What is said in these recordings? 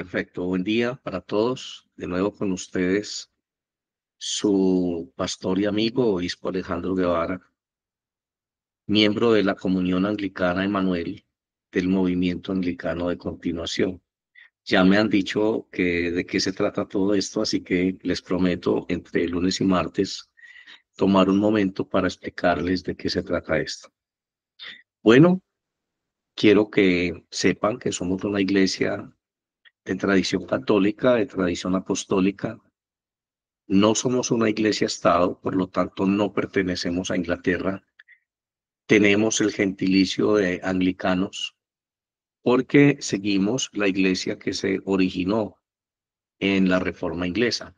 Perfecto, buen día para todos. De nuevo con ustedes, su pastor y amigo, obispo Alejandro Guevara, miembro de la Comunión Anglicana Emanuel del Movimiento Anglicano de Continuación. Ya me han dicho que de qué se trata todo esto, así que les prometo entre lunes y martes tomar un momento para explicarles de qué se trata esto. Bueno, quiero que sepan que somos una iglesia de tradición católica, de tradición apostólica. No somos una iglesia-estado, por lo tanto no pertenecemos a Inglaterra. Tenemos el gentilicio de anglicanos porque seguimos la iglesia que se originó en la Reforma inglesa,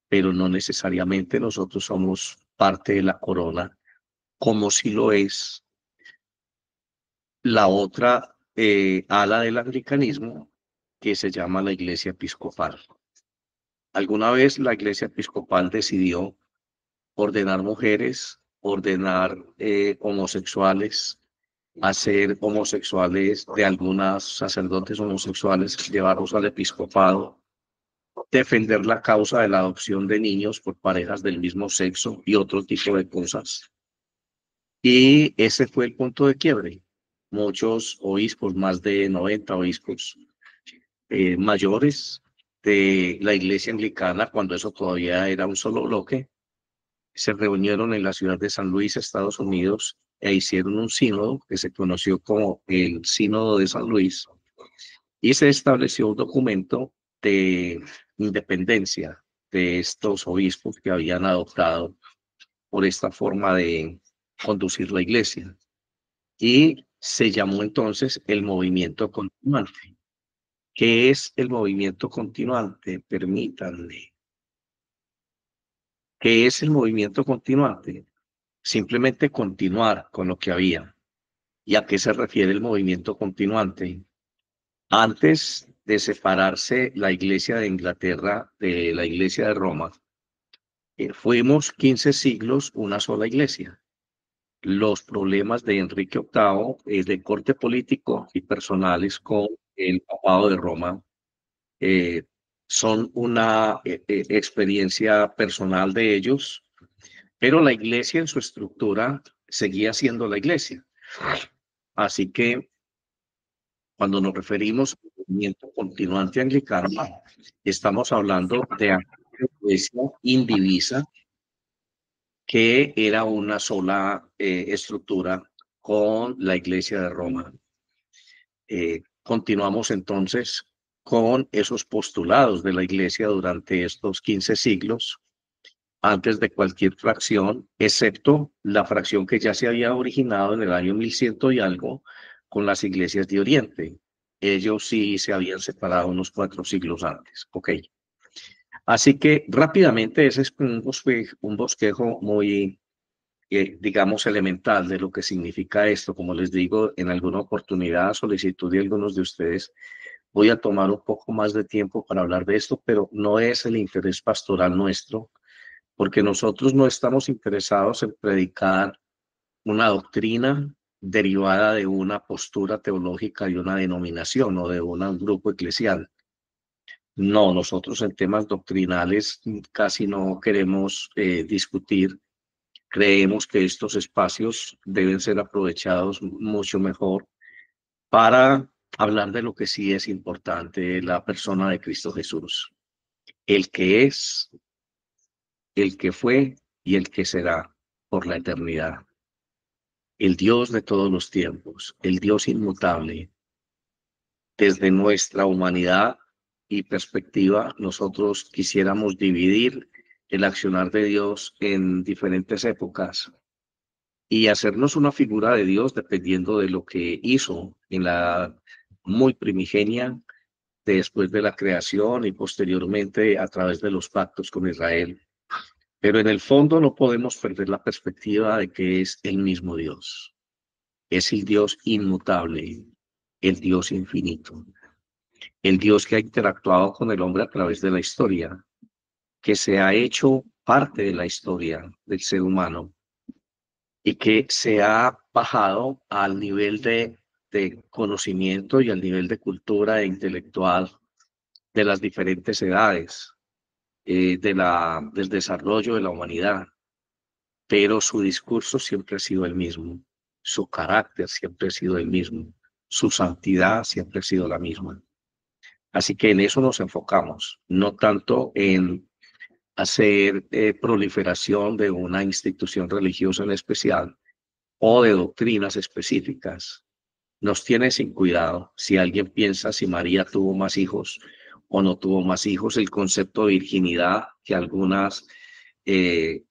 pero no necesariamente nosotros somos parte de la corona, como si lo es la otra ala del anglicanismo que se llama la iglesia episcopal. Alguna vez la iglesia episcopal decidió ordenar mujeres, ordenar homosexuales, hacer homosexuales de algunas sacerdotes homosexuales, llevarlos al episcopado, defender la causa de la adopción de niños por parejas del mismo sexo y otro tipo de cosas. Y ese fue el punto de quiebre. Muchos obispos, más de 90 obispos mayores de la iglesia anglicana, cuando eso todavía era un solo bloque, se reunieron en la ciudad de San Luis, Estados Unidos, e hicieron un sínodo que se conoció como el Sínodo de San Luis, y se estableció un documento de independencia de estos obispos que habían adoptado por esta forma de conducir la iglesia. Y se llamó entonces el movimiento continuante. ¿Qué es el movimiento continuante? Permítanme. ¿Qué es el movimiento continuante? Simplemente continuar con lo que había. ¿Y a qué se refiere el movimiento continuante? Antes de separarse la Iglesia de Inglaterra de la Iglesia de Roma, fuimos 15 siglos una sola iglesia. Los problemas de Enrique VIII, de corte político y personales con el papado de Roma, eh, son una experiencia personal de ellos, pero la iglesia en su estructura seguía siendo la iglesia. Así que cuando nos referimos al movimiento continuante anglicano, estamos hablando de una iglesia indivisa que era una sola estructura con la iglesia de Roma. Continuamos entonces con esos postulados de la iglesia durante estos 15 siglos, antes de cualquier fracción, excepto la fracción que ya se había originado en el año 1100 y algo con las iglesias de Oriente. Ellos sí se habían separado unos 4 siglos antes. Ok. Así que rápidamente ese es un bosquejo muy, digamos, elemental de lo que significa esto. Como les digo, en alguna oportunidad, solicitud de algunos de ustedes, voy a tomar un poco más de tiempo para hablar de esto, pero no es el interés pastoral nuestro, porque nosotros no estamos interesados en predicar una doctrina derivada de una postura teológica de una denominación o de un grupo eclesial. No, nosotros en temas doctrinales casi no queremos discutir. Creemos que estos espacios deben ser aprovechados mucho mejor para hablar de lo que sí es importante, la persona de Cristo Jesús, el que es, el que fue y el que será por la eternidad. El Dios de todos los tiempos, el Dios inmutable. Desde nuestra humanidad y perspectiva, nosotros quisiéramos dividir el accionar de Dios en diferentes épocas y hacernos una figura de Dios dependiendo de lo que hizo en la muy primigenia, después de la creación y posteriormente a través de los pactos con Israel. Pero en el fondo no podemos perder la perspectiva de que es el mismo Dios. Es el Dios inmutable, el Dios infinito, el Dios que ha interactuado con el hombre a través de la historia, que se ha hecho parte de la historia del ser humano y que se ha bajado al nivel de conocimiento y al nivel de cultura e intelectual de las diferentes edades, del desarrollo de la humanidad, pero su discurso siempre ha sido el mismo, su carácter siempre ha sido el mismo, su santidad siempre ha sido la misma. Así que en eso nos enfocamos, no tanto en hacer proliferación de una institución religiosa en especial o de doctrinas específicas. Nos tiene sin cuidado si alguien piensa si María tuvo más hijos o no tuvo más hijos, el concepto de virginidad eh,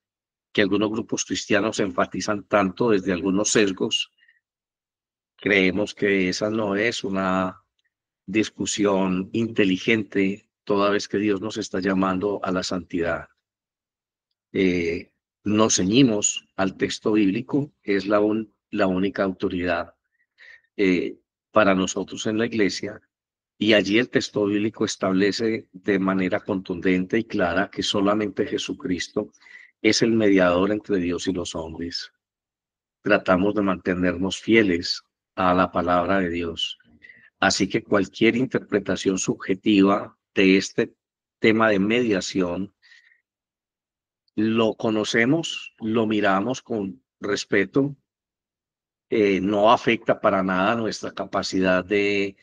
que algunos grupos cristianos enfatizan tanto desde algunos sesgos. Creemos que esa no es una discusión inteligente toda vez que Dios nos está llamando a la santidad. Nos ceñimos al texto bíblico, que es la única autoridad para nosotros en la iglesia, y allí el texto bíblico establece de manera contundente y clara que solamente Jesucristo es el mediador entre Dios y los hombres. Tratamos de mantenernos fieles a la palabra de Dios. Así que cualquier interpretación subjetiva de este tema de mediación lo conocemos, lo miramos con respeto, no afecta para nada nuestra capacidad de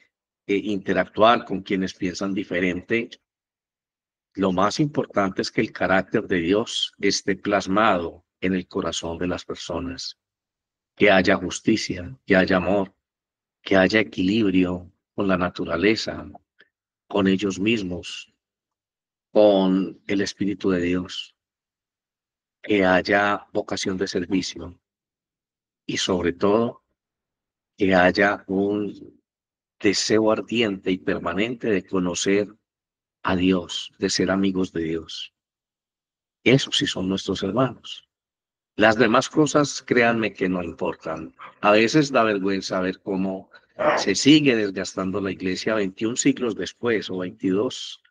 interactuar con quienes piensan diferente. Lo más importante es que el carácter de Dios esté plasmado en el corazón de las personas, que haya justicia, que haya amor, que haya equilibrio con la naturaleza, con ellos mismos, con el Espíritu de Dios, que haya vocación de servicio y sobre todo que haya un deseo ardiente y permanente de conocer a Dios, de ser amigos de Dios. Esos sí son nuestros hermanos. Las demás cosas, créanme que no importan. A veces da vergüenza ver cómo se sigue desgastando la iglesia 21 siglos después o 22,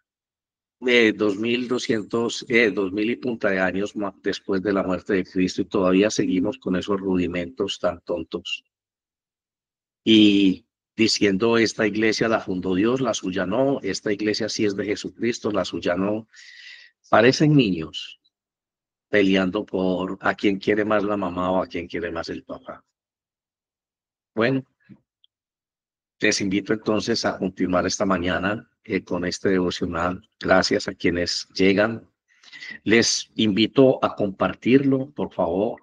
2200, 2000 y punta de años después de la muerte de Cristo y todavía seguimos con esos rudimentos tan tontos. Y diciendo, esta iglesia la fundó Dios, la suya no, esta iglesia sí es de Jesucristo, la suya no. Parecen niños peleando por a quién quiere más la mamá o a quién quiere más el papá. Bueno, les invito entonces a continuar esta mañana con este devocional. Gracias a quienes llegan. Les invito a compartirlo, por favor.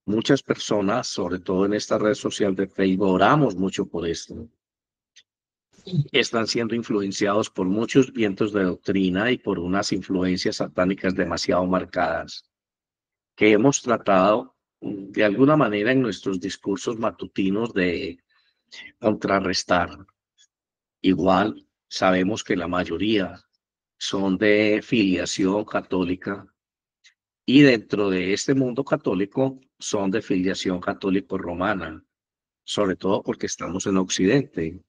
Muchas personas, sobre todo en esta red social de Facebook, oramos mucho por esto. Están siendo influenciados por muchos vientos de doctrina y por unas influencias satánicas demasiado marcadas, que hemos tratado de alguna manera en nuestros discursos matutinos de contrarrestar. Igual sabemos que la mayoría son de filiación católica y dentro de este mundo católico son de filiación católico-romana, sobre todo porque estamos en Occidente.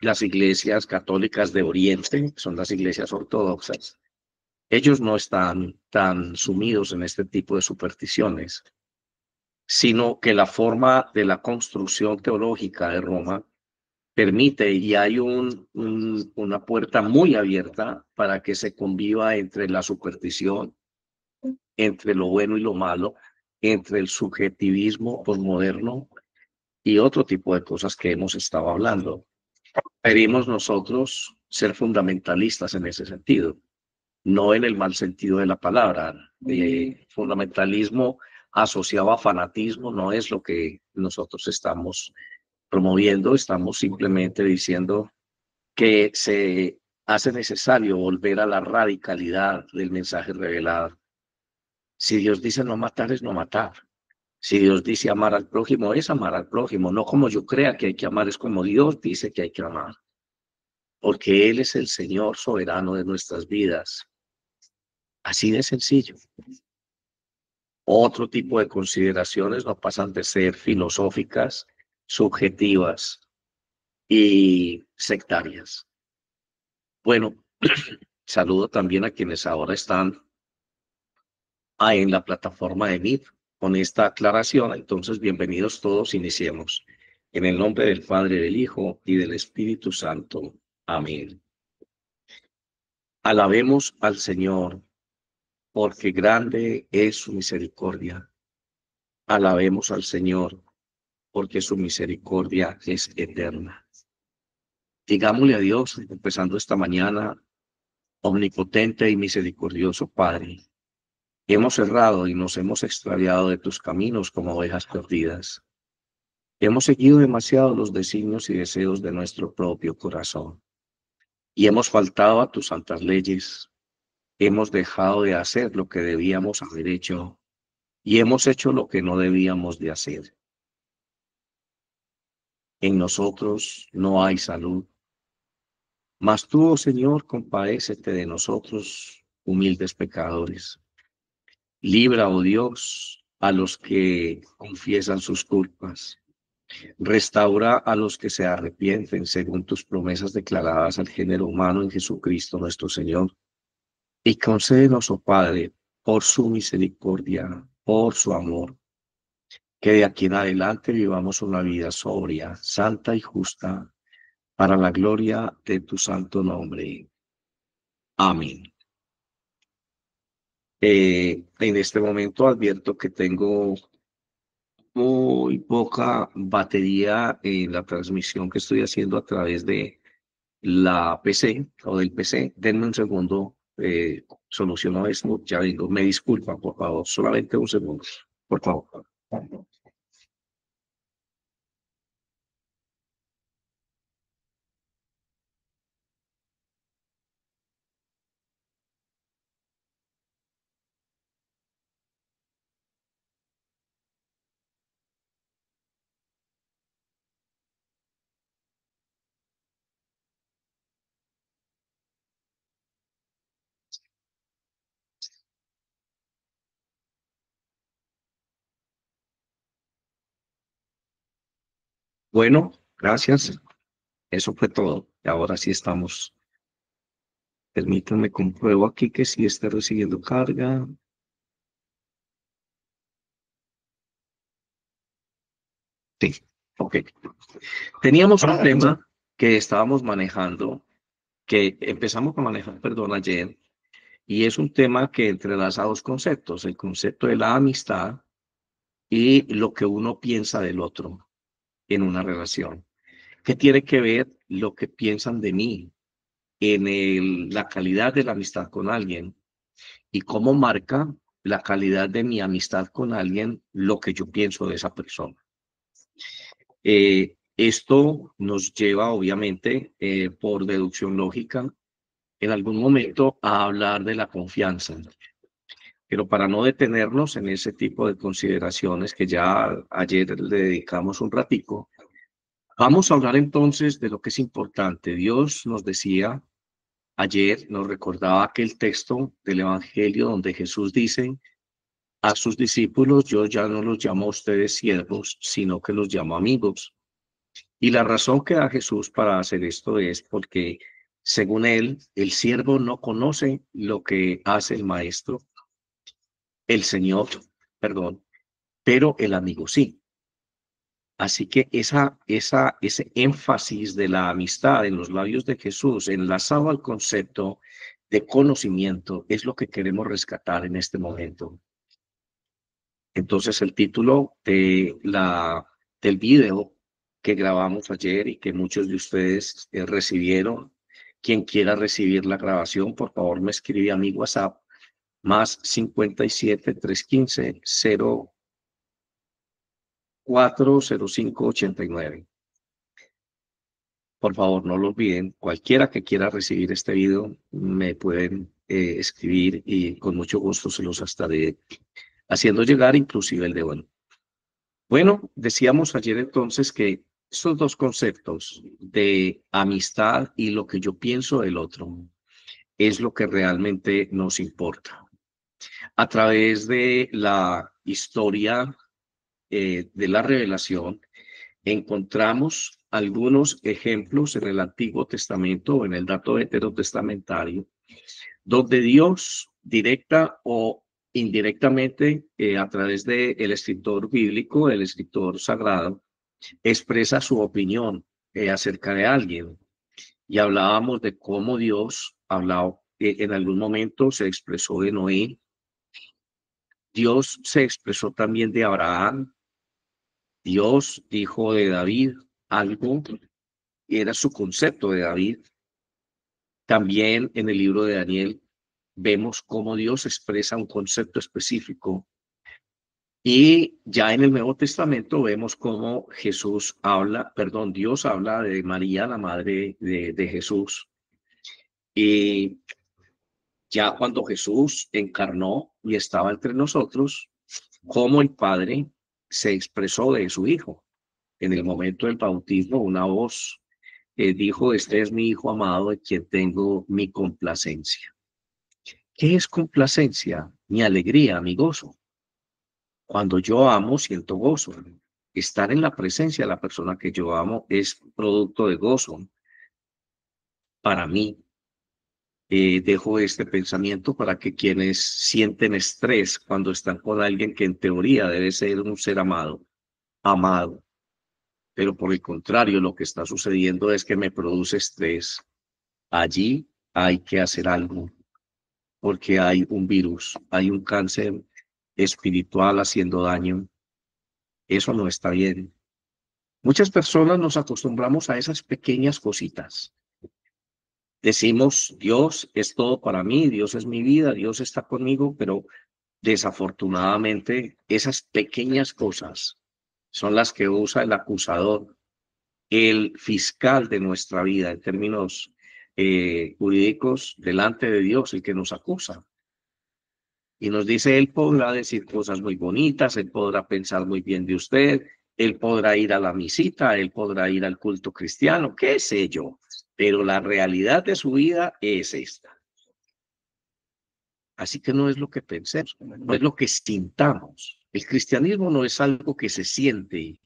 Las iglesias católicas de Oriente son las iglesias ortodoxas. Ellos no están tan sumidos en este tipo de supersticiones, sino que la forma de la construcción teológica de Roma permite y hay una puerta muy abierta para que se conviva entre la superstición, entre lo bueno y lo malo, entre el subjetivismo posmoderno y otro tipo de cosas que hemos estado hablando. Pedimos nosotros ser fundamentalistas en ese sentido, no en el mal sentido de la palabra. Fundamentalismo asociado a fanatismo no es lo que nosotros estamos promoviendo, estamos simplemente diciendo que se hace necesario volver a la radicalidad del mensaje revelado. Si Dios dice no matar, es no matar. Si Dios dice amar al prójimo, es amar al prójimo, no como yo crea que hay que amar, es como Dios dice que hay que amar, porque Él es el Señor soberano de nuestras vidas. Así de sencillo. Otro tipo de consideraciones no pasan de ser filosóficas, subjetivas y sectarias. Bueno, saludo también a quienes ahora están en la plataforma de Meet con esta aclaración. Entonces, bienvenidos todos, iniciemos. En el nombre del Padre, del Hijo y del Espíritu Santo. Amén. Alabemos al Señor, porque grande es su misericordia. Alabemos al Señor, porque su misericordia es eterna. Digámosle a Dios, empezando esta mañana, omnipotente y misericordioso Padre, hemos errado y nos hemos extraviado de tus caminos como ovejas perdidas. Hemos seguido demasiado los designios y deseos de nuestro propio corazón y hemos faltado a tus santas leyes. Hemos dejado de hacer lo que debíamos haber hecho y hemos hecho lo que no debíamos de hacer. En nosotros no hay salud, mas tú, oh Señor, compadécete de nosotros, humildes pecadores. Libra, oh Dios, a los que confiesan sus culpas. Restaura a los que se arrepienten según tus promesas declaradas al género humano en Jesucristo nuestro Señor. Y concédenos, oh Padre, por su misericordia, por su amor, que de aquí en adelante vivamos una vida sobria, santa y justa, para la gloria de tu santo nombre. Amén. En este momento advierto que tengo muy poca batería en la transmisión que estoy haciendo a través de la PC o del PC. Denme un segundo, soluciono esto, ya vengo. Me disculpa, por favor, solamente un segundo, por favor. Bueno, gracias. Eso fue todo. Y ahora sí estamos. Permítanme compruebo aquí que sí está recibiendo carga. Sí, ok. Teníamos un tema que estábamos manejando, que empezamos a manejar, perdón, ayer, y es un tema que entrelaza dos conceptos, el concepto de la amistad y lo que uno piensa del otro en una relación. ¿Qué tiene que ver lo que piensan de mí en la calidad de la amistad con alguien y cómo marca la calidad de mi amistad con alguien lo que yo pienso de esa persona? Esto nos lleva, obviamente, por deducción lógica, en algún momento a hablar de la confianza. Pero para no detenernos en ese tipo de consideraciones que ya ayer le dedicamos un ratico, vamos a hablar entonces de lo que es importante. Dios nos decía ayer, nos recordaba aquel texto del Evangelio donde Jesús dice a sus discípulos: yo ya no los llamo a ustedes siervos, sino que los llamo amigos. Y la razón que da Jesús para hacer esto es porque, según él, el siervo no conoce lo que hace el maestro, el Señor, perdón, pero el amigo sí. Así que ese énfasis de la amistad en los labios de Jesús, enlazado al concepto de conocimiento, es lo que queremos rescatar en este momento. Entonces, el título del video que grabamos ayer y que muchos de ustedes recibieron, quien quiera recibir la grabación, por favor me escribe a mi WhatsApp, más 57 315 040589. Por favor, no lo olviden. Cualquiera que quiera recibir este video me pueden escribir y con mucho gusto se los estaré haciendo llegar, inclusive el de hoy. Bueno, decíamos ayer entonces que estos dos conceptos de amistad y lo que yo pienso del otro es lo que realmente nos importa. A través de la historia de la revelación, encontramos algunos ejemplos en el Antiguo Testamento o en el dato veterotestamentario, donde Dios, directa o indirectamente, a través del escritor bíblico, el escritor sagrado, expresa su opinión acerca de alguien. Y hablábamos de cómo Dios hablaba, en algún momento se expresó de Noé. Dios se expresó también de Abraham. Dios dijo de David algo, y era su concepto de David. También en el libro de Daniel vemos cómo Dios expresa un concepto específico. Y ya en el Nuevo Testamento vemos cómo Dios habla de María, la madre de Jesús. Y ya cuando Jesús encarnó y estaba entre nosotros, cómo el Padre se expresó de su Hijo. En el momento del bautismo, una voz dijo: este es mi Hijo amado, en quien tengo mi complacencia. ¿Qué es complacencia? Mi alegría, mi gozo. Cuando yo amo, siento gozo. Estar en la presencia de la persona que yo amo es producto de gozo para mí. Dejo este pensamiento para que quienes sienten estrés cuando están con alguien que en teoría debe ser un ser amado, pero por el contrario, lo que está sucediendo es que me produce estrés. Allí hay que hacer algo, porque hay un virus, hay un cáncer espiritual haciendo daño. Eso no está bien. Muchas personas nos acostumbramos a esas pequeñas cositas. Decimos: Dios es todo para mí, Dios es mi vida, Dios está conmigo, pero desafortunadamente esas pequeñas cosas son las que usa el acusador, el fiscal de nuestra vida en términos jurídicos delante de Dios, el que nos acusa. Y nos dice: él podrá decir cosas muy bonitas, él podrá pensar muy bien de usted, él podrá ir a la misita, él podrá ir al culto cristiano, qué sé yo, pero la realidad de su vida es esta. Así que no es lo que pensemos, no es lo que sintamos. El cristianismo no es algo que se siente.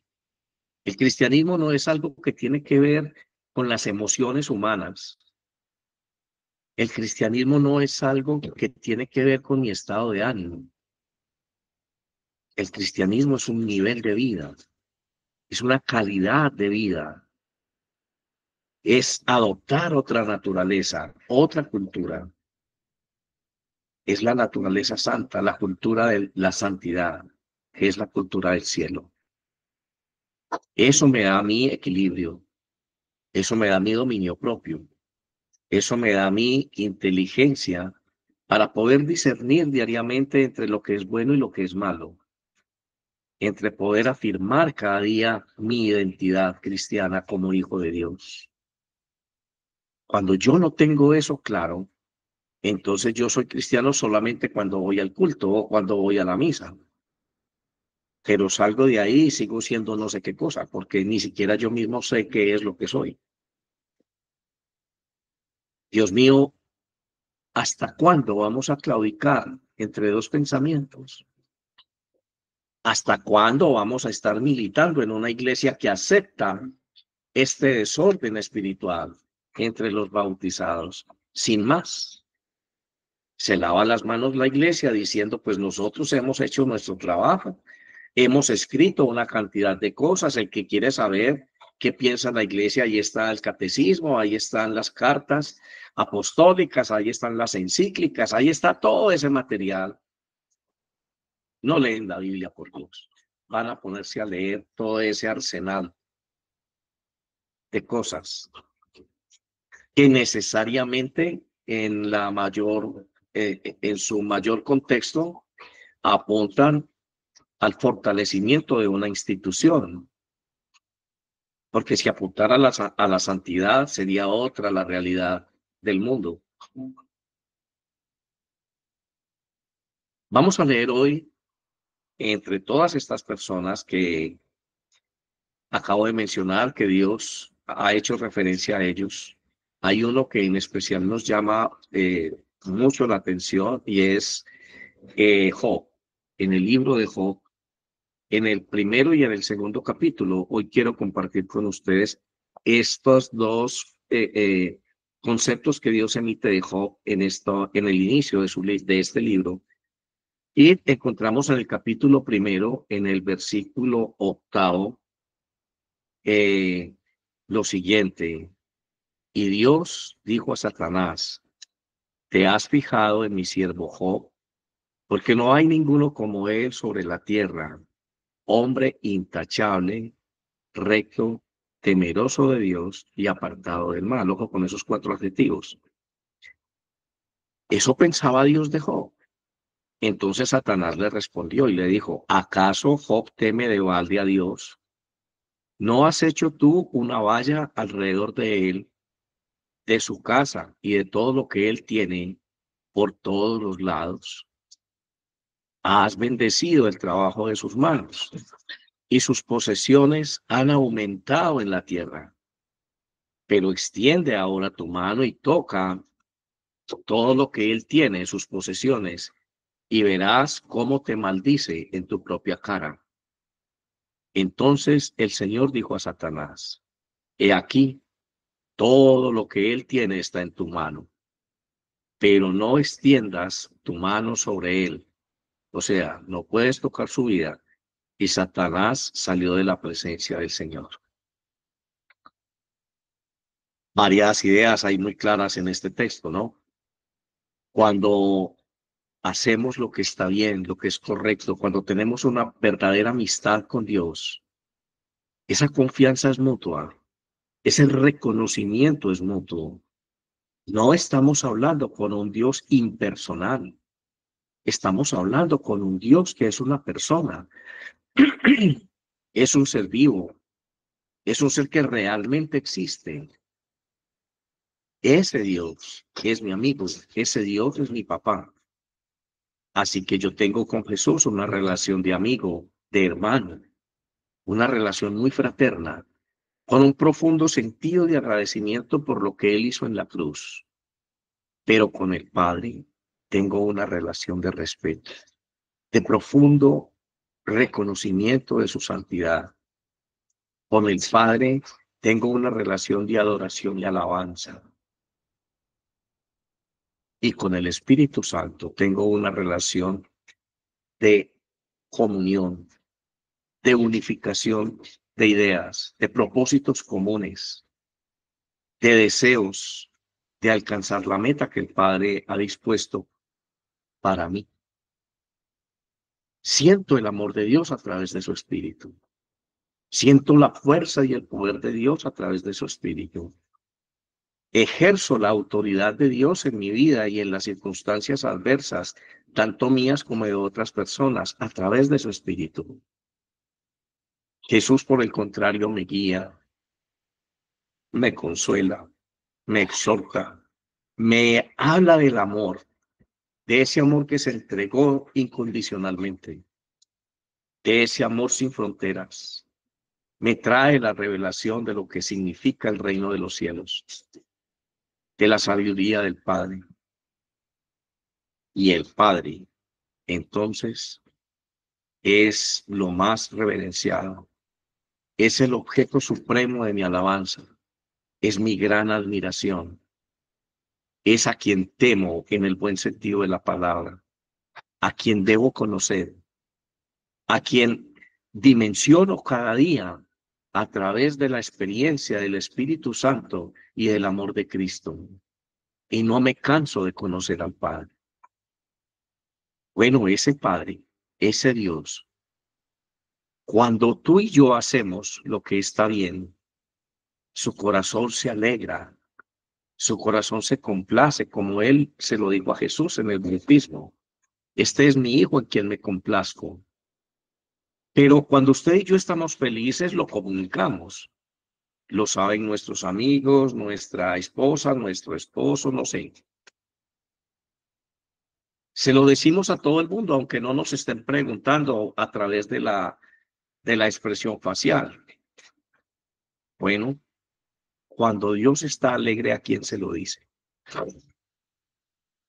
El cristianismo no es algo que tiene que ver con las emociones humanas. El cristianismo no es algo que tiene que ver con mi estado de ánimo. El cristianismo es un nivel de vida, es una calidad de vida, es adoptar otra naturaleza, otra cultura. Es la naturaleza santa, la cultura de la santidad, que es la cultura del cielo. Eso me da mi equilibrio, eso me da mi dominio propio, eso me da mi inteligencia para poder discernir diariamente entre lo que es bueno y lo que es malo, entre poder afirmar cada día mi identidad cristiana como hijo de Dios. Cuando yo no tengo eso claro, entonces yo soy cristiano solamente cuando voy al culto o cuando voy a la misa. Pero salgo de ahí y sigo siendo no sé qué cosa, porque ni siquiera yo mismo sé qué es lo que soy. Dios mío, ¿hasta cuándo vamos a claudicar entre dos pensamientos? ¿Hasta cuándo vamos a estar militando en una iglesia que acepta este desorden espiritual entre los bautizados? Sin más, se lava las manos la iglesia diciendo: pues nosotros hemos hecho nuestro trabajo, hemos escrito una cantidad de cosas, el que quiere saber qué piensa la iglesia, ahí está el catecismo, ahí están las cartas apostólicas, ahí están las encíclicas, ahí está todo ese material. No leen la Biblia, por Dios. Van a ponerse a leer todo ese arsenal de cosas que necesariamente en su mayor contexto apuntan al fortalecimiento de una institución. Porque si apuntara a la santidad sería otra la realidad del mundo. Vamos a leer hoy, entre todas estas personas que acabo de mencionar, que Dios ha hecho referencia a ellos, hay uno que en especial nos llama mucho la atención, y es Job. En el libro de Job, en el primero y en el segundo capítulo, hoy quiero compartir con ustedes estos dos conceptos que Dios emite de Job en el inicio de este libro. Y encontramos en el capítulo primero, en el versículo 8, eh, lo siguiente: y Dios dijo a Satanás, ¿te has fijado en mi siervo Job? Porque no hay ninguno como él sobre la tierra, hombre intachable, recto, temeroso de Dios y apartado del mal. Ojo con esos 4 adjetivos. Eso pensaba Dios de Job. Entonces Satanás le respondió y le dijo, ¿acaso Job teme de balde a Dios? ¿No has hecho tú una valla alrededor de él, de su casa y de todo lo que él tiene por todos los lados? Has bendecido el trabajo de sus manos y sus posesiones han aumentado en la tierra. Pero extiende ahora tu mano y toca todo lo que él tiene, sus posesiones, y verás cómo te maldice en tu propia cara. Entonces el Señor dijo a Satanás, he aquí, todo lo que él tiene está en tu mano, pero no extiendas tu mano sobre él. O sea, no puedes tocar su vida. Y Satanás salió de la presencia del Señor. Varias ideas hay muy claras en este texto, ¿no? Cuando hacemos lo que está bien, lo que es correcto, cuando tenemos una verdadera amistad con Dios, esa confianza es mutua, ese reconocimiento es mutuo. No estamos hablando con un Dios impersonal, estamos hablando con un Dios que es una persona, es un ser vivo, es un ser que realmente existe. Ese Dios es mi amigo, ese Dios es mi papá. Así que yo tengo con Jesús una relación de amigo, de hermano, una relación muy fraterna, con un profundo sentido de agradecimiento por lo que Él hizo en la cruz. Pero con el Padre tengo una relación de respeto, de profundo reconocimiento de su santidad. Con el Padre tengo una relación de adoración y alabanza. Y con el Espíritu Santo tengo una relación de comunión, de unificación de ideas, de propósitos comunes, de deseos de alcanzar la meta que el Padre ha dispuesto para mí. Siento el amor de Dios a través de su Espíritu. Siento la fuerza y el poder de Dios a través de su Espíritu. Ejerzo la autoridad de Dios en mi vida y en las circunstancias adversas, tanto mías como de otras personas, a través de su Espíritu. Jesús, por el contrario, me guía, me consuela, me exhorta, me habla del amor, de ese amor que se entregó incondicionalmente, de ese amor sin fronteras. Me trae la revelación de lo que significa el reino de los cielos, de la sabiduría del Padre. Y el Padre, entonces, es lo más reverenciado, es el objeto supremo de mi alabanza, es mi gran admiración, es a quien temo en el buen sentido de la palabra, a quien debo conocer, a quien dimensiono cada día a través de la experiencia del Espíritu Santo y del amor de Cristo. Y no me canso de conocer al Padre. Bueno, ese Padre, ese Dios, cuando tú y yo hacemos lo que está bien, su corazón se alegra, su corazón se complace, como él se lo dijo a Jesús en el bautismo. Este es mi hijo en quien me complazco. Pero cuando usted y yo estamos felices, lo comunicamos. Lo saben nuestros amigos, nuestra esposa, nuestro esposo, no sé. Se lo decimos a todo el mundo, aunque no nos estén preguntando a través de la expresión facial. Bueno, cuando Dios está alegre, ¿a quién se lo dice?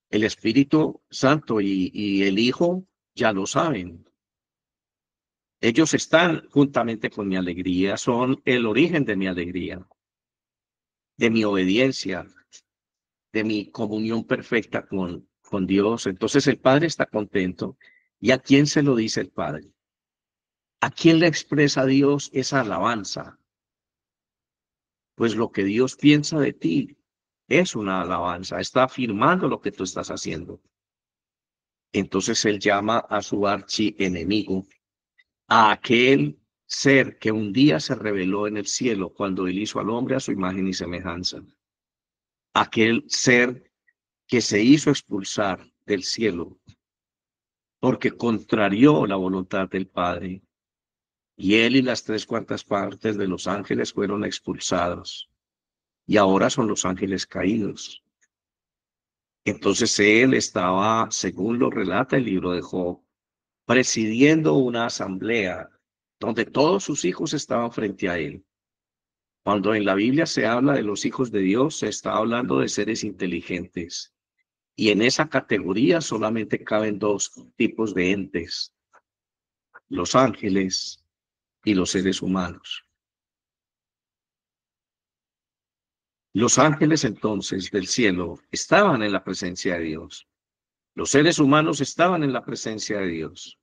El Espíritu Santo y el Hijo ya lo saben. Ellos están juntamente con mi alegría, son el origen de mi alegría, de mi obediencia, de mi comunión perfecta con Dios. Entonces el Padre está contento. ¿Y a quién se lo dice el Padre? ¿A quién le expresa Dios esa alabanza? pues lo que Dios piensa de ti es una alabanza, está afirmando lo que tú estás haciendo. Entonces él llama a su archienemigo, a aquel ser que un día se reveló en el cielo cuando él hizo al hombre a su imagen y semejanza. Aquel ser que se hizo expulsar del cielo porque contrarió la voluntad del Padre. Y él y las 3/4 partes de los ángeles fueron expulsados. Y ahora son los ángeles caídos. Entonces él estaba, según lo relata el libro de Job, presidiendo una asamblea donde todos sus hijos estaban frente a él. Cuando en la Biblia se habla de los hijos de Dios, se está hablando de seres inteligentes. Y en esa categoría solamente caben dos tipos de entes, los ángeles y los seres humanos. Los ángeles entonces del cielo estaban en la presencia de Dios. Los seres humanos estaban en la presencia de Dios.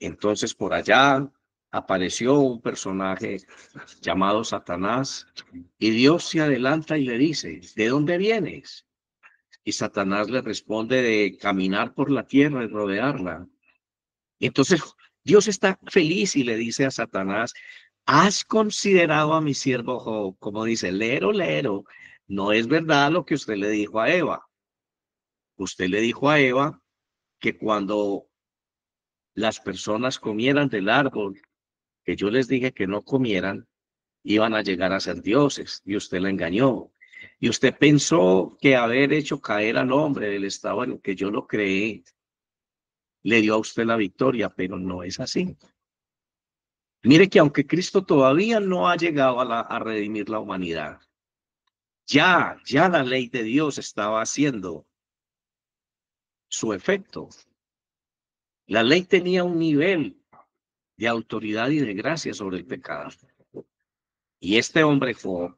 Entonces por allá apareció un personaje llamado Satanás y Dios se adelanta y le dice, ¿de dónde vienes? Y Satanás le responde de caminar por la tierra y rodearla. Entonces Dios está feliz y le dice a Satanás, ¿has considerado a mi siervo Job? Como dice, lero, lero, no es verdad lo que usted le dijo a Eva. Usted le dijo a Eva que cuando las personas comieran del árbol que yo les dije que no comieran, iban a llegar a ser dioses, y usted la engañó. Y usted pensó que haber hecho caer al hombre del estado en el que yo lo creé, le dio a usted la victoria, pero no es así. Mire que aunque Cristo todavía no ha llegado a redimir la humanidad, ya la ley de Dios estaba haciendo su efecto. La ley tenía un nivel de autoridad y de gracia sobre el pecado. Y este hombre Job,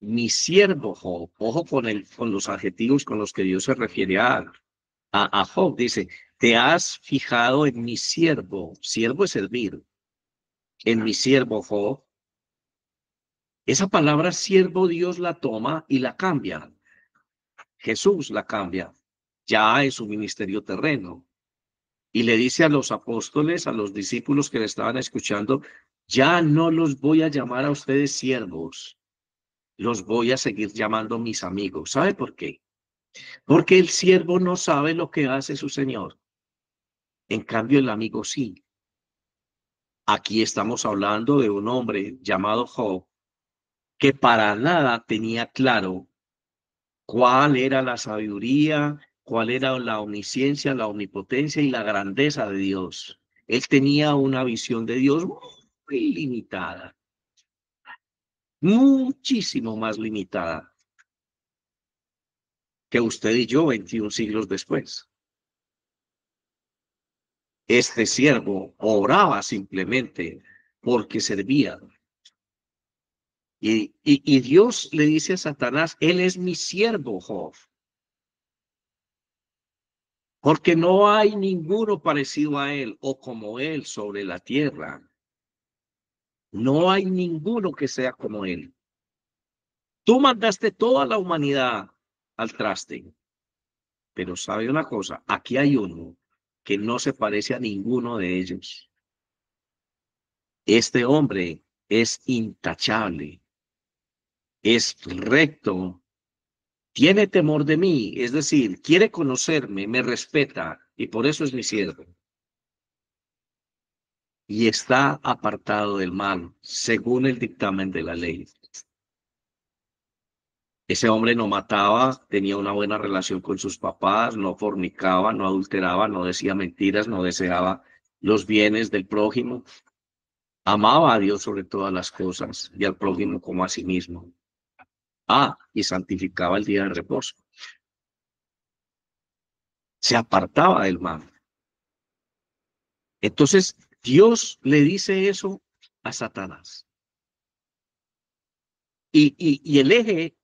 mi siervo Job, ojo con los adjetivos con los que Dios se refiere a Job, dice, te has fijado en mi siervo, siervo es servir, en mi siervo Job. Esa palabra siervo Dios la toma y la cambia. Jesús la cambia ya en su ministerio terreno. Y le dice a los apóstoles, a los discípulos que le estaban escuchando, ya no los voy a llamar a ustedes siervos, los voy a seguir llamando mis amigos. ¿Sabe por qué? Porque el siervo no sabe lo que hace su señor. En cambio, el amigo sí. Aquí estamos hablando de un hombre llamado Job, que para nada tenía claro cuál era la sabiduría, cuál era la omnisciencia, la omnipotencia y la grandeza de Dios. Él tenía una visión de Dios muy limitada, muchísimo más limitada que usted y yo 21 siglos después. Este siervo oraba simplemente porque servía. Y Dios le dice a Satanás, él es mi siervo, Job, porque no hay ninguno parecido a él o como él sobre la tierra. No hay ninguno que sea como él. Tú mandaste toda la humanidad al traste, pero sabe una cosa, aquí hay uno que no se parece a ninguno de ellos. Este hombre es intachable, es recto, tiene temor de mí, es decir, quiere conocerme, me respeta y por eso es mi siervo. Y está apartado del mal, según el dictamen de la ley. Ese hombre no mataba, tenía una buena relación con sus papás, no fornicaba, no adulteraba, no decía mentiras, no deseaba los bienes del prójimo. Amaba a Dios sobre todas las cosas y al prójimo como a sí mismo. Y santificaba el día de reposo. Se apartaba del mal. Entonces, Dios le dice eso a Satanás. Y el eje,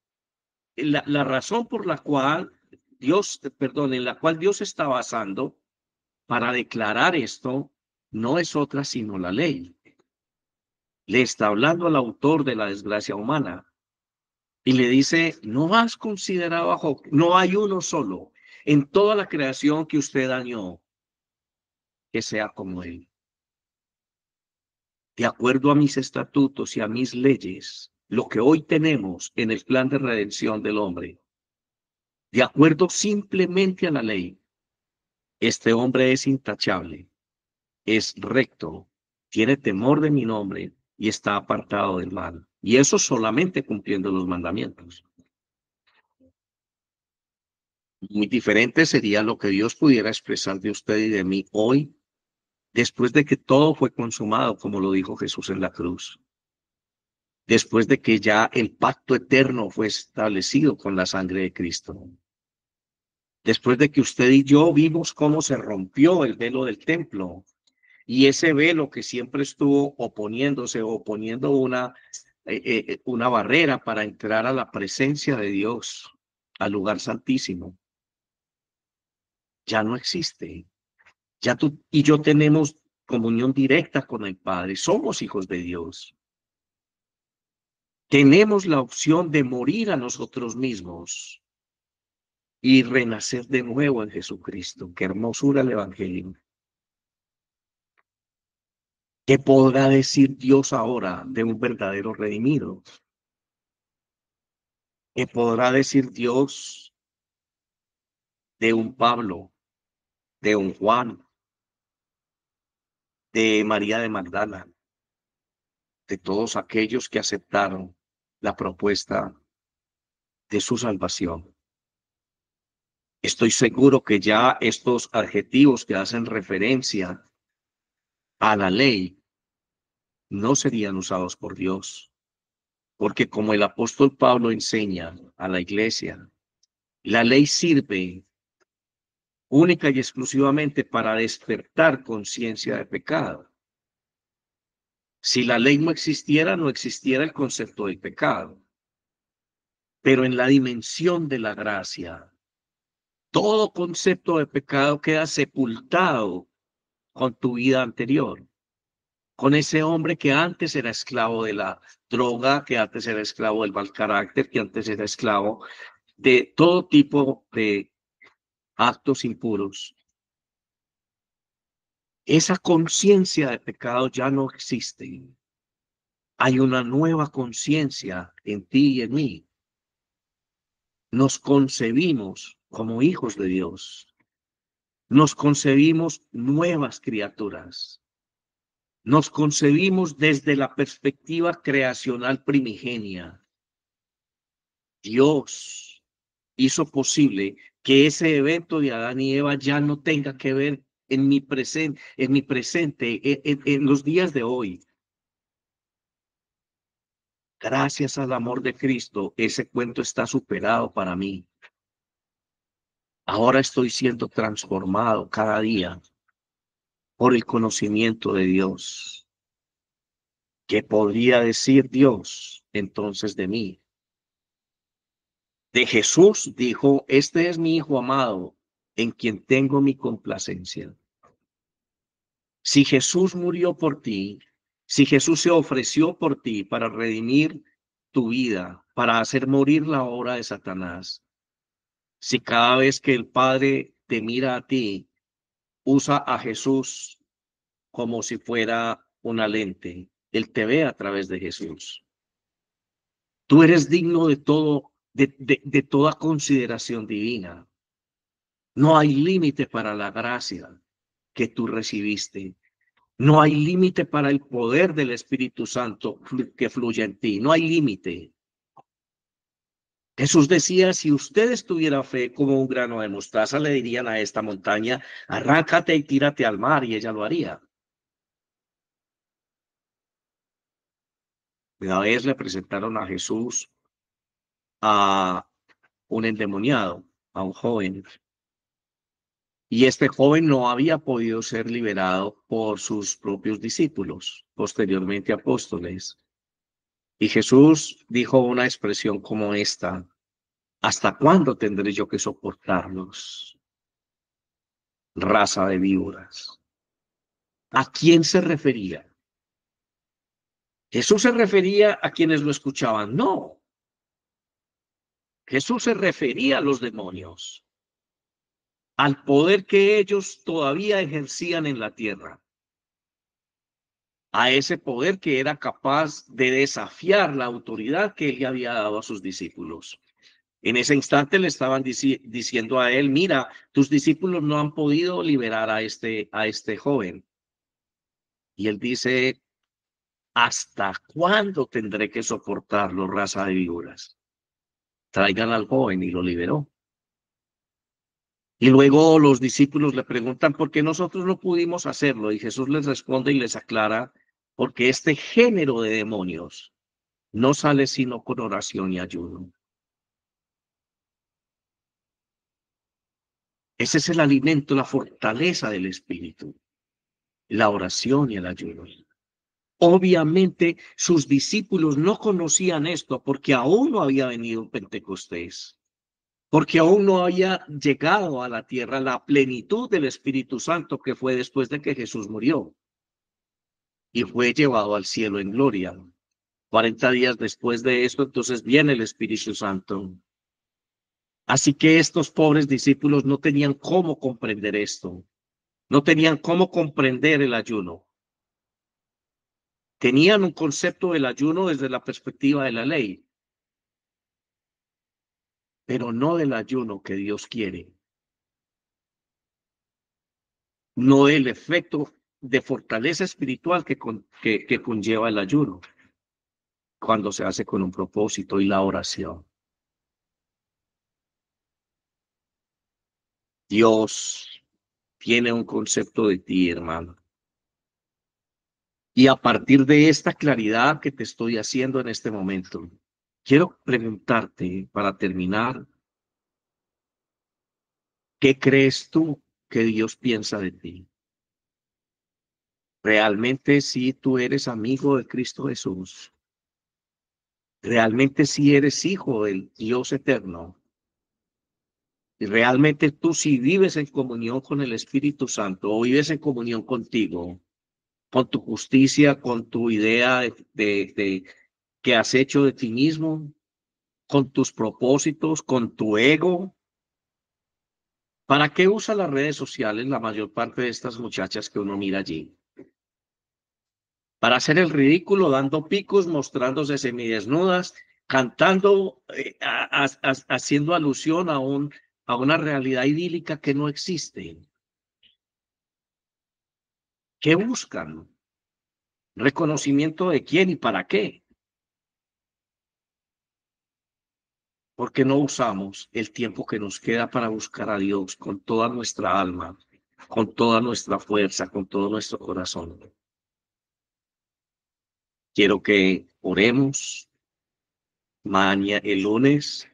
la razón por la cual en la cual Dios está basando para declarar esto, no es otra sino la ley. Le está hablando al autor de la desgracia humana y le dice, ¿no has considerado a Job? No hay uno solo en toda la creación que usted dañó que sea como él. De acuerdo a mis estatutos y a mis leyes, lo que hoy tenemos en el plan de redención del hombre, de acuerdo simplemente a la ley, este hombre es intachable, es recto, tiene temor de mi nombre y está apartado del mal. Y eso solamente cumpliendo los mandamientos. Muy diferente sería lo que Dios pudiera expresar de usted y de mí hoy, después de que todo fue consumado, como lo dijo Jesús en la cruz. Después de que ya el pacto eterno fue establecido con la sangre de Cristo. Después de que usted y yo vimos cómo se rompió el velo del templo y ese velo que siempre estuvo oponiéndose o poniendo una barrera para entrar a la presencia de Dios, al lugar santísimo, ya no existe. Ya tú y yo tenemos comunión directa con el Padre, somos hijos de Dios. Tenemos la opción de morir a nosotros mismos y renacer de nuevo en Jesucristo. Qué hermosura el Evangelio. ¿Qué podrá decir Dios ahora de un verdadero redimido? ¿Qué podrá decir Dios de un Pablo, de un Juan, de María de Magdala, de todos aquellos que aceptaron la propuesta de su salvación? Estoy seguro que ya estos adjetivos que hacen referencia a la ley no serían usados por Dios, porque como el apóstol Pablo enseña a la iglesia, la ley sirve única y exclusivamente para despertar conciencia de pecado. Si la ley no existiera, no existiera el concepto del pecado. Pero en la dimensión de la gracia, todo concepto de pecado queda sepultado con tu vida anterior, con ese hombre que antes era esclavo de la droga, que antes era esclavo del mal carácter, que antes era esclavo de todo tipo de actos impuros. Esa conciencia de pecado ya no existe. Hay una nueva conciencia en ti y en mí. Nos concebimos como hijos de Dios. Nos concebimos nuevas criaturas. Nos concebimos desde la perspectiva creacional primigenia. Dios hizo posible que ese evento de Adán y Eva ya no tenga que ver en mi presente, en los días de hoy. Gracias al amor de Cristo, ese cuento está superado para mí. Ahora estoy siendo transformado cada día por el conocimiento de Dios. ¿Qué podría decir Dios entonces de mí? De Jesús dijo, este es mi Hijo amado, en quien tengo mi complacencia. Si Jesús murió por ti, si Jesús se ofreció por ti para redimir tu vida, para hacer morir la obra de Satanás, si cada vez que el Padre te mira a ti, usa a Jesús como si fuera una lente, Él te ve a través de Jesús. Tú eres digno de todo, de toda consideración divina. No hay límite para la gracia que tú recibiste. No hay límite para el poder del Espíritu Santo que fluye en ti. No hay límite. Jesús decía, si ustedes tuvieran fe como un grano de mostaza, le dirían a esta montaña, arráncate y tírate al mar, y ella lo haría. Una vez le presentaron a Jesús a un endemoniado, a un joven, y este joven no había podido ser liberado por sus propios discípulos, posteriormente apóstoles. Y Jesús dijo una expresión como esta: ¿hasta cuándo tendré yo que soportarlos? Raza de víboras. ¿A quién se refería? ¿Jesús se refería a quienes lo escuchaban? No. Jesús se refería a los demonios, al poder que ellos todavía ejercían en la tierra, a ese poder que era capaz de desafiar la autoridad que él le había dado a sus discípulos. En ese instante le estaban diciendo a él, mira, tus discípulos no han podido liberar a este joven. Y él dice, ¿hasta cuándo tendré que soportarlo, raza de víboras? Traigan al joven, y lo liberó. Y luego los discípulos le preguntan, ¿por qué nosotros no pudimos hacerlo? Y Jesús les responde y les aclara, porque este género de demonios no sale sino con oración y ayuno. Ese es el alimento, la fortaleza del espíritu, la oración y el ayuno. Obviamente sus discípulos no conocían esto porque aún no había venido Pentecostés, porque aún no había llegado a la tierra la plenitud del Espíritu Santo que fue después de que Jesús murió y fue llevado al cielo en gloria. 40 días después de esto, entonces viene el Espíritu Santo. Así que estos pobres discípulos no tenían cómo comprender esto, no tenían cómo comprender el ayuno. Tenían un concepto del ayuno desde la perspectiva de la ley, pero no del ayuno que Dios quiere, no del efecto de fortaleza espiritual que conlleva el ayuno cuando se hace con un propósito y la oración. Dios tiene un concepto de ti, hermano. Y a partir de esta claridad que te estoy haciendo en este momento, quiero preguntarte para terminar, ¿qué crees tú que Dios piensa de ti? Realmente si tú eres amigo de Cristo Jesús, realmente si eres hijo del Dios eterno, y realmente tú si vives en comunión con el Espíritu Santo o vives en comunión contigo, con tu justicia, con tu idea de que has hecho de ti mismo, con tus propósitos, con tu ego. ¿Para qué usa las redes sociales la mayor parte de estas muchachas que uno mira allí? Para hacer el ridículo, dando picos, mostrándose semidesnudas, cantando, haciendo alusión a una realidad idílica que no existe. ¿Qué buscan? ¿Reconocimiento de quién y para qué? Porque no usamos el tiempo que nos queda para buscar a Dios con toda nuestra alma, con toda nuestra fuerza, con todo nuestro corazón. Quiero que oremos. Mañana, el lunes,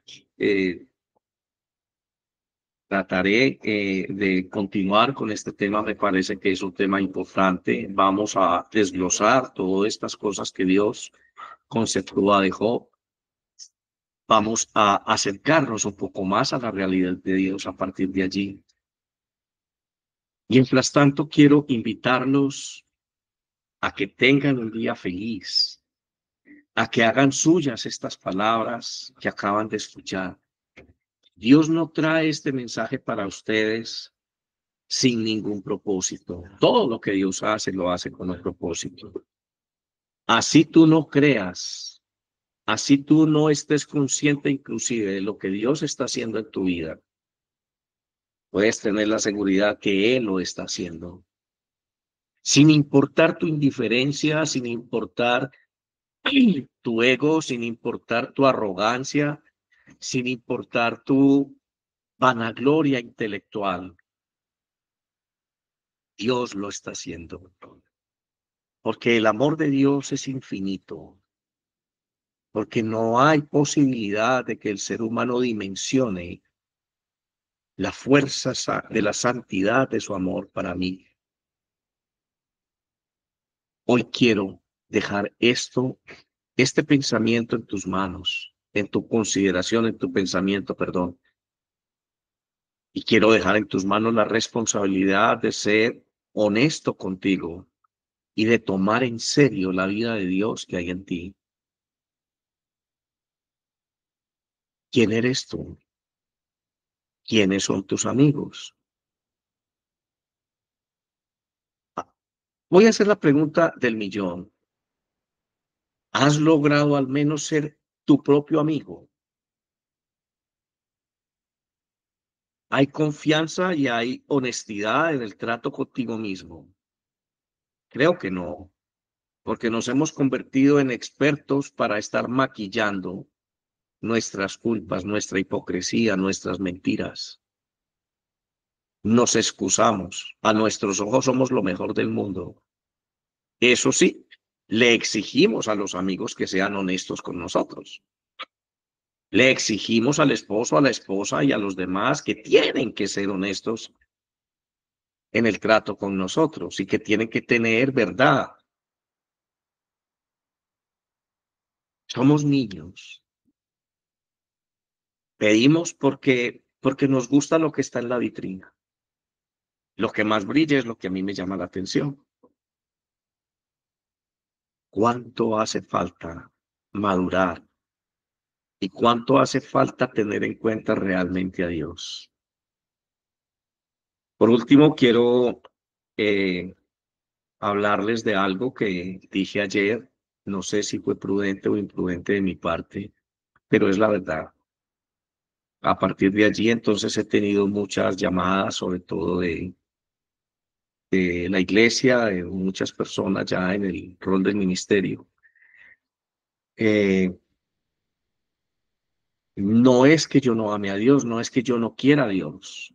trataré de continuar con este tema. Me parece que es un tema importante. Vamos a desglosar todas estas cosas que Dios conceptúa de Job. Vamos a acercarnos un poco más a la realidad de Dios a partir de allí. Y mientras tanto, quiero invitarlos a que tengan un día feliz, a que hagan suyas estas palabras que acaban de escuchar. Dios no trae este mensaje para ustedes sin ningún propósito. Todo lo que Dios hace, lo hace con un propósito. Así tú no creas, así tú no estés consciente inclusive de lo que Dios está haciendo en tu vida, puedes tener la seguridad que Él lo está haciendo. Sin importar tu indiferencia, sin importar tu ego, sin importar tu arrogancia, sin importar tu vanagloria intelectual, Dios lo está haciendo. Porque el amor de Dios es infinito. Porque no hay posibilidad de que el ser humano dimensione la fuerza de la santidad de su amor para mí. Hoy quiero dejar este pensamiento en tus manos, en tu consideración, en tu pensamiento, perdón. Y quiero dejar en tus manos la responsabilidad de ser honesto contigo, y de tomar en serio la vida de Dios que hay en ti. ¿Quién eres tú? ¿Quiénes son tus amigos? Ah, voy a hacer la pregunta del millón. ¿Has logrado al menos ser tu propio amigo? ¿Hay confianza y hay honestidad en el trato contigo mismo? Creo que no, porque nos hemos convertido en expertos para estar maquillando nuestras culpas, nuestra hipocresía, nuestras mentiras. Nos excusamos. A nuestros ojos somos lo mejor del mundo. Eso sí, le exigimos a los amigos que sean honestos con nosotros. Le exigimos al esposo, a la esposa y a los demás que tienen que ser honestos en el trato con nosotros y que tienen que tener verdad. Somos niños. Pedimos porque nos gusta lo que está en la vitrina. Lo que más brilla es lo que a mí me llama la atención. ¿Cuánto hace falta madurar y cuánto hace falta tener en cuenta realmente a Dios? Por último, quiero eh, hablarles de algo que dije ayer. No sé si fue prudente o imprudente de mi parte, pero es la verdad. A partir de allí, entonces, he tenido muchas llamadas, sobre todo de la iglesia, de muchas personas ya en el rol del ministerio. Eh, no es que yo no ame a Dios, no es que yo no quiera a Dios.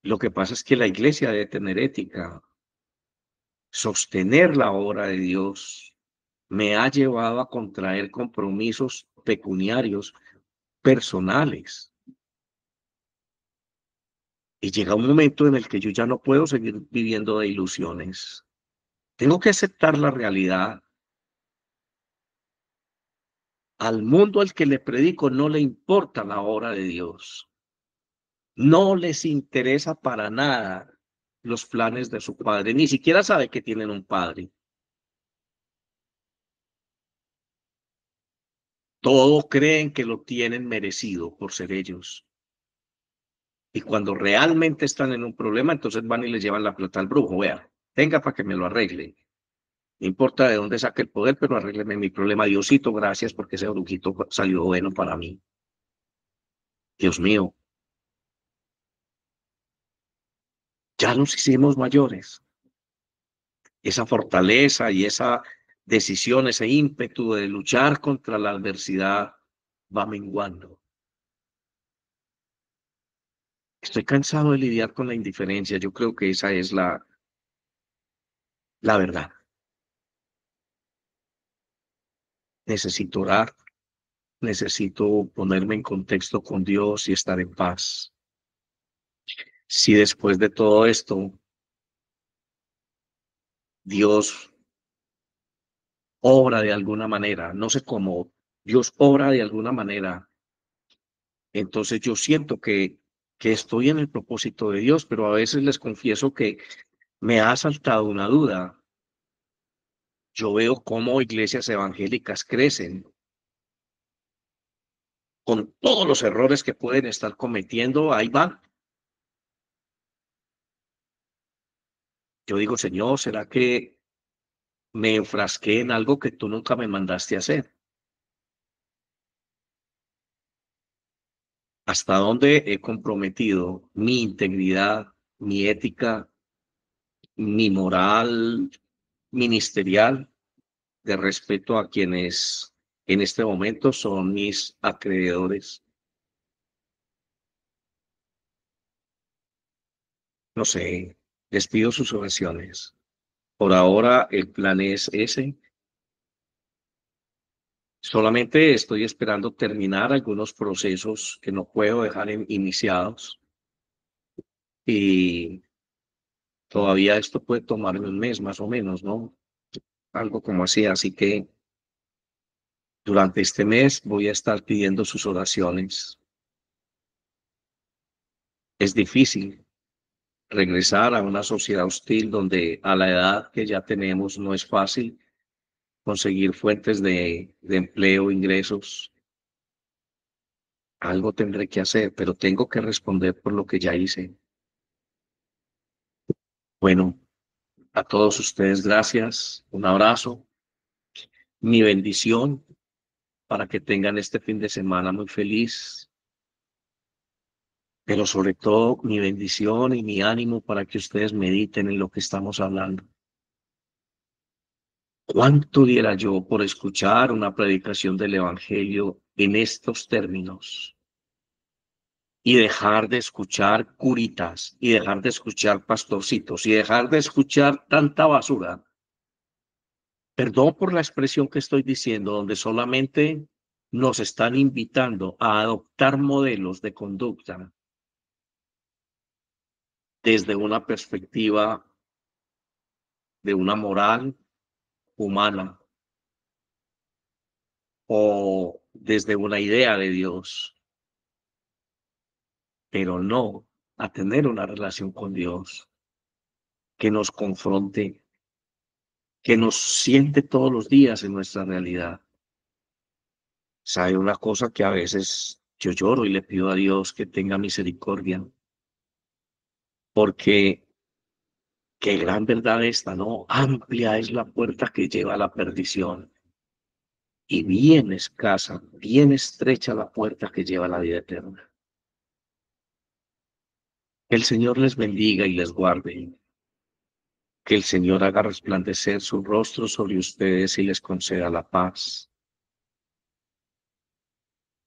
Lo que pasa es que la iglesia debe tener ética. Sostener la obra de Dios me ha llevado a contraer compromisos pecuniarios personales. Y llega un momento en el que yo ya no puedo seguir viviendo de ilusiones. Tengo que aceptar la realidad. Al mundo al que le predico no le importa la obra de Dios. No les interesa para nada los planes de su padre. Ni siquiera sabe que tienen un padre. Todo creen que lo tienen merecido por ser ellos. Y cuando realmente están en un problema, entonces van y le llevan la plata al brujo. Vea, tenga para que me lo arregle. No importa de dónde saque el poder, pero arrégleme mi problema. Diosito, gracias porque ese brujito salió bueno para mí. Dios mío, ya nos hicimos mayores. Esa fortaleza y esa decisión, ese ímpetu de luchar contra la adversidad va menguando. Estoy cansado de lidiar con la indiferencia. Yo creo que esa es la verdad. Necesito orar, necesito ponerme en contexto con Dios y estar en paz. Si después de todo esto Dios obra de alguna manera, no sé cómo, Dios obra de alguna manera, entonces yo siento que estoy en el propósito de Dios, pero a veces les confieso que me ha saltado una duda. Yo veo cómo iglesias evangélicas crecen con todos los errores que pueden estar cometiendo, ahí van. Yo digo, Señor, ¿será que me enfrasqué en algo que tú nunca me mandaste a hacer? ¿Hasta dónde he comprometido mi integridad, mi ética, mi moral ministerial de respeto a quienes en este momento son mis acreedores? No sé, les pido sus oraciones. Por ahora el plan es ese. Solamente estoy esperando terminar algunos procesos que no puedo dejar iniciados y todavía esto puede tomarme un mes más o menos, ¿no? Algo como así. Así que durante este mes voy a estar pidiendo sus oraciones. Es difícil, regresar a una sociedad hostil donde a la edad que ya tenemos no es fácil conseguir fuentes de empleo, ingresos. Algo tendré que hacer, pero tengo que responder por lo que ya hice. Bueno, a todos ustedes, gracias. Un abrazo, mi bendición para que tengan este fin de semana muy feliz, pero sobre todo mi bendición y mi ánimo para que ustedes mediten en lo que estamos hablando. ¿Cuánto diera yo por escuchar una predicación del Evangelio en estos términos y dejar de escuchar curitas y dejar de escuchar pastorcitos y dejar de escuchar tanta basura? Perdón por la expresión que estoy diciendo, donde solamente nos están invitando a adoptar modelos de conducta desde una perspectiva de una moral humana o desde una idea de Dios, pero no a tener una relación con Dios que nos confronte, que nos siente todos los días en nuestra realidad. ¿Sabe una cosa que a veces yo lloro y le pido a Dios que tenga misericordia? Porque qué gran verdad esta, ¿no? Amplia es la puerta que lleva a la perdición y bien escasa, bien estrecha la puerta que lleva a la vida eterna. Que el Señor les bendiga y les guarde. Que el Señor haga resplandecer su rostro sobre ustedes y les conceda la paz.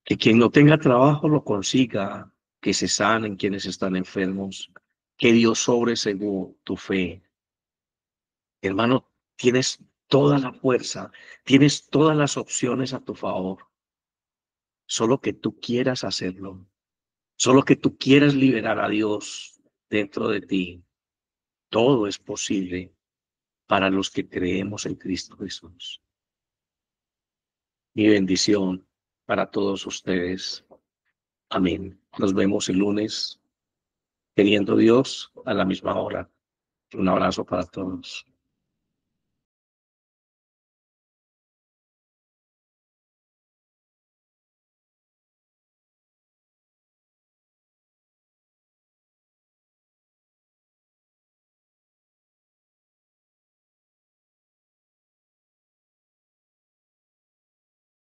Que quien no tenga trabajo lo consiga, que se sanen quienes están enfermos, que Dios sobre según tu fe. Hermano, tienes toda la fuerza, tienes todas las opciones a tu favor, solo que tú quieras hacerlo, solo que tú quieras liberar a Dios dentro de ti. Todo es posible para los que creemos en Cristo Jesús. Mi bendición para todos ustedes. Amén. Nos vemos el lunes, queriendo Dios, a la misma hora. Un abrazo para todos.